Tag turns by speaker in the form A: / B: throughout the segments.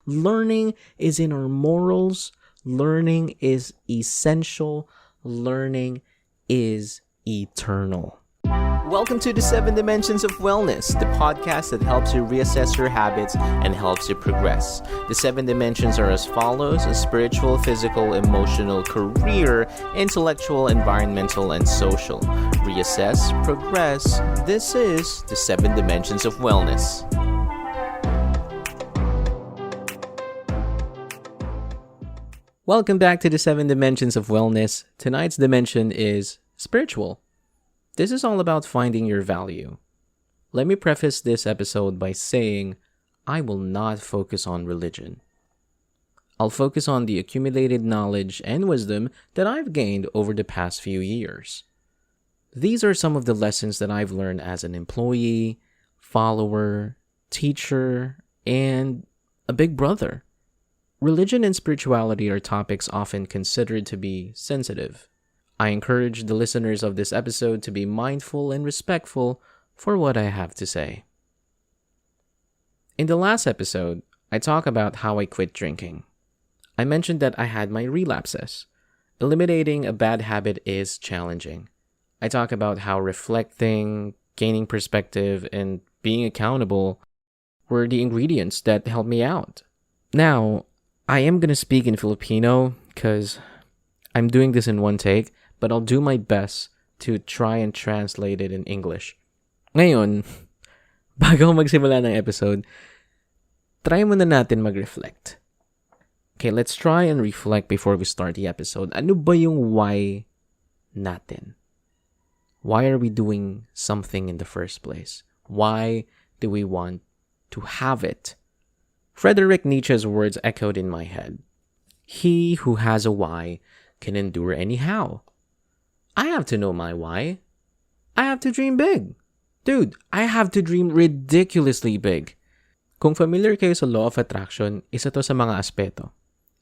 A: Learning is in our morals. Learning is essential. Learning is eternal. Welcome to the 7 Dimensions of Wellness, the podcast that helps you reassess your habits and helps you progress. The 7 dimensions are as follows: spiritual, physical, emotional, career, intellectual, environmental, and social. Reassess, progress. This is the 7 Dimensions of Wellness. Welcome back to the 7 Dimensions of Wellness. Tonight's dimension is spiritual. This is all about finding your value. Let me preface this episode by saying I will not focus on religion. I'll focus on the accumulated knowledge and wisdom that I've gained over the past few years. These are some of the lessons that I've learned as an employee, follower, teacher, and a big brother. Religion and spirituality are topics often considered to be sensitive. I encourage the listeners of this episode to be mindful and respectful for what I have to say. In the last episode, I talked about how I quit drinking. I mentioned that I had my relapses. Eliminating a bad habit is challenging. I talk about how reflecting, gaining perspective, and being accountable were the ingredients that helped me out. Now, I am going to speak in Filipino because I'm doing this in one take, but I'll do my best to try and translate it in English. Ngayon, bago magsimula ng episode, try muna natin mag-reflect. Okay, let's try and reflect before we start the episode. Ano ba yung why natin? Why are we doing something in the first place? Why do we want to have it? Friedrich Nietzsche's words echoed in my head. He who has a why can endure any how. I have to know my why. I have to dream big. Dude, I have to dream ridiculously big. Kung familiar kayo sa law of attraction, isa to sa mga aspeto.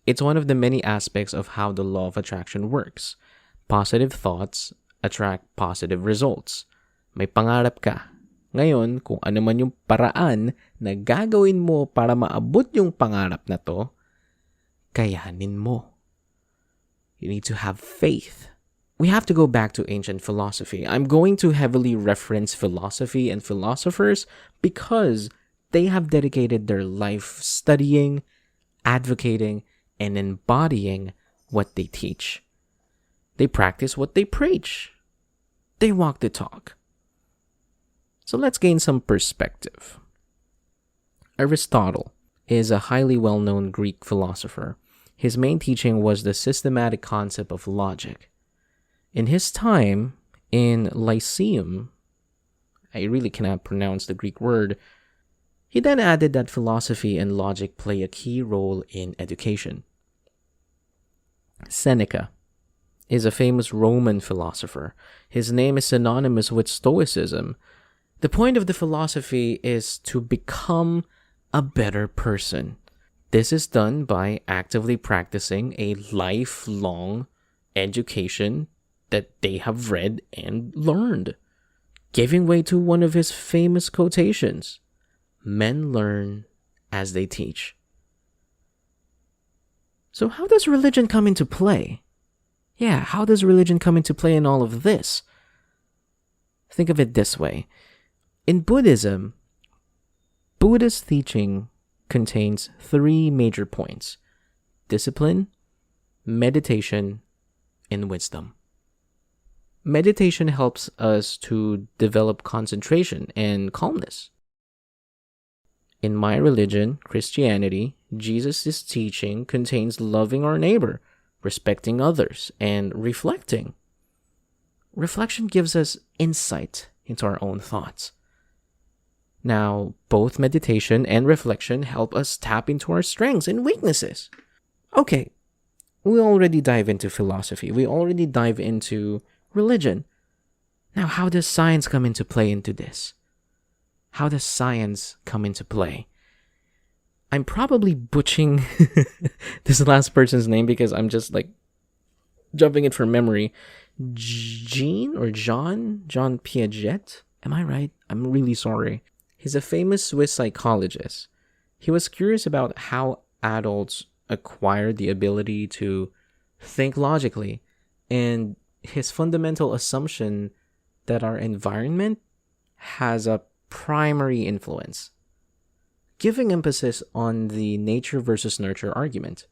A: It's one of the many aspects of how the law of attraction works. Positive thoughts attract positive results. May pangarap ka. Ngayon, kung ano man yung paraan na gagawin mo para maabot yung pangarap na to, kayanin mo. You need to have faith. We have to go back to ancient philosophy. I'm going to heavily reference philosophy and philosophers because they have dedicated their life studying, advocating, and embodying what they teach. They practice what they preach. They walk the talk. So let's gain some perspective. Aristotle is a highly well-known Greek philosopher. His main teaching was the systematic concept of logic. In his time in Lyceum, I really cannot pronounce the Greek word, he then added that philosophy and logic play a key role in education. Seneca is a famous Roman philosopher. His name is synonymous with Stoicism. The point of the philosophy is to become a better person. This is done by actively practicing a lifelong education that they have read and learned, giving way to one of his famous quotations: men learn as they teach. So how does religion come into play? Yeah, how does religion come into play in all of this? Think of it this way. In Buddhism, Buddhist teaching contains 3 major points: discipline, meditation, and wisdom. Meditation helps us to develop concentration and calmness. In my religion, Christianity, Jesus' teaching contains loving our neighbor, respecting others, and reflecting. Reflection gives us insight into our own thoughts. Now, both meditation and reflection help us tap into our strengths and weaknesses. Okay, we already dive into philosophy. We already dive into religion. Now, how does science come into play into this? How does science come into play? I'm probably butchering this last person's name because I'm just like jumping it from memory. John Piaget? Am I right? I'm really sorry. He's a famous Swiss psychologist. He was curious about how adults acquire the ability to think logically, and his fundamental assumption that our environment has a primary influence, giving emphasis on the nature versus nurture argument.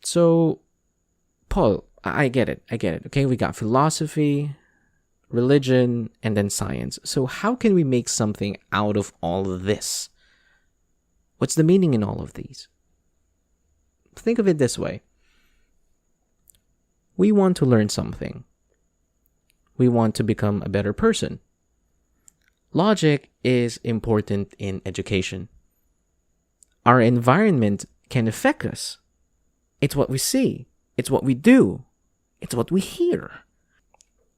A: So, Paul, I get it. Okay, we got philosophy, religion, and then science. So how can we make something out of all of this? What's the meaning in all of these? Think of it this way. We want to learn something. We want to become a better person. Logic is important in education. Our environment can affect us. It's what we see. It's what we do. It's what we hear.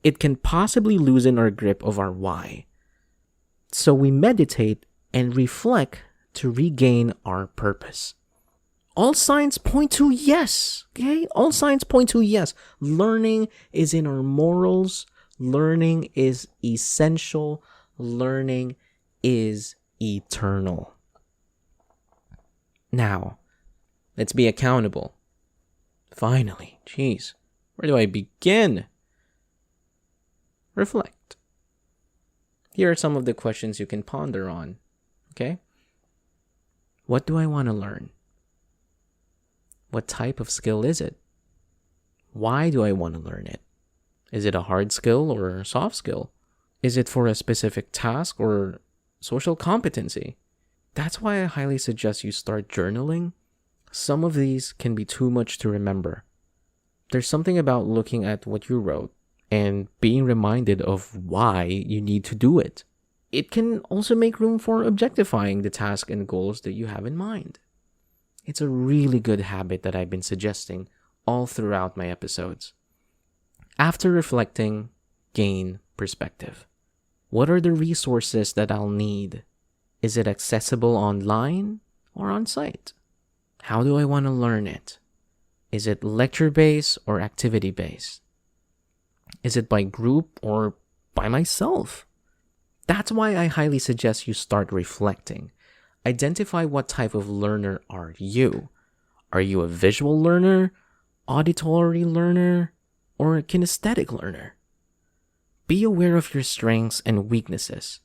A: It can possibly loosen our grip of our why. So we meditate and reflect to regain our purpose. All signs point to yes. Okay? All signs point to yes. Learning is in our morals. Learning is essential. Learning is eternal. Now, let's be accountable. Finally, jeez, where do I begin? Reflect. Here are some of the questions you can ponder on. Okay? What do I want to learn? What type of skill is it? Why do I want to learn it? Is it a hard skill or a soft skill? Is it for a specific task or social competency? That's why I highly suggest you start journaling. Some of these can be too much to remember. There's something about looking at what you wrote and being reminded of why you need to do it. It can also make room for objectifying the task and goals that you have in mind. It's a really good habit that I've been suggesting all throughout my episodes. After reflecting, gain perspective. What are the resources that I'll need? Is it accessible online or on site? How do I want to learn it? Is it lecture-based or activity-based? Is it by group or by myself? That's why I highly suggest you start reflecting. Identify what type of learner are you. Are you a visual learner, auditory learner, or a kinesthetic learner? Be aware of your strengths and weaknesses.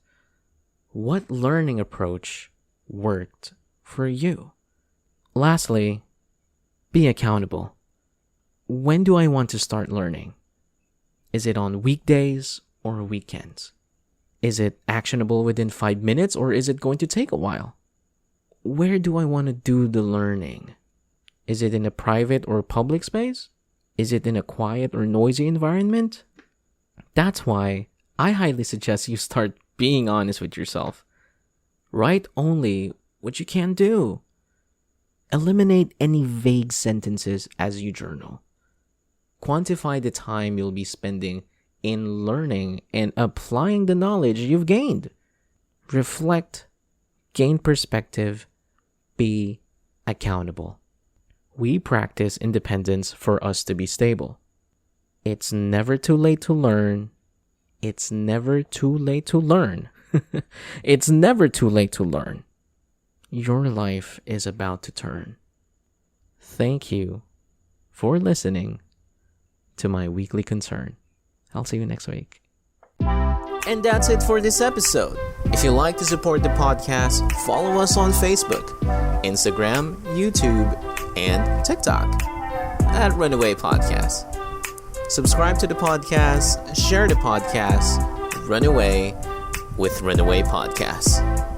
A: What learning approach worked for you? Lastly, be accountable. When do I want to start learning? Is it on weekdays or weekends? Is it actionable within 5 minutes or is it going to take a while? Where do I want to do the learning? Is it in a private or public space? Is it in a quiet or noisy environment? That's why I highly suggest you start being honest with yourself. Write only what you can do. Eliminate any vague sentences as you journal. Quantify the time you'll be spending in learning and applying the knowledge you've gained. Reflect, gain perspective, be accountable. We practice independence for us to be stable. It's never too late to learn. It's never too late to learn. It's never too late to learn. Your life is about to turn. Thank you for listening to my weekly concern. I'll see you next week. And that's it for this episode. If you'd like to support the podcast, follow us on Facebook, Instagram, YouTube, and TikTok at Runaway Podcast. Subscribe to the podcast, share the podcast, Runaway with Runaway Podcast.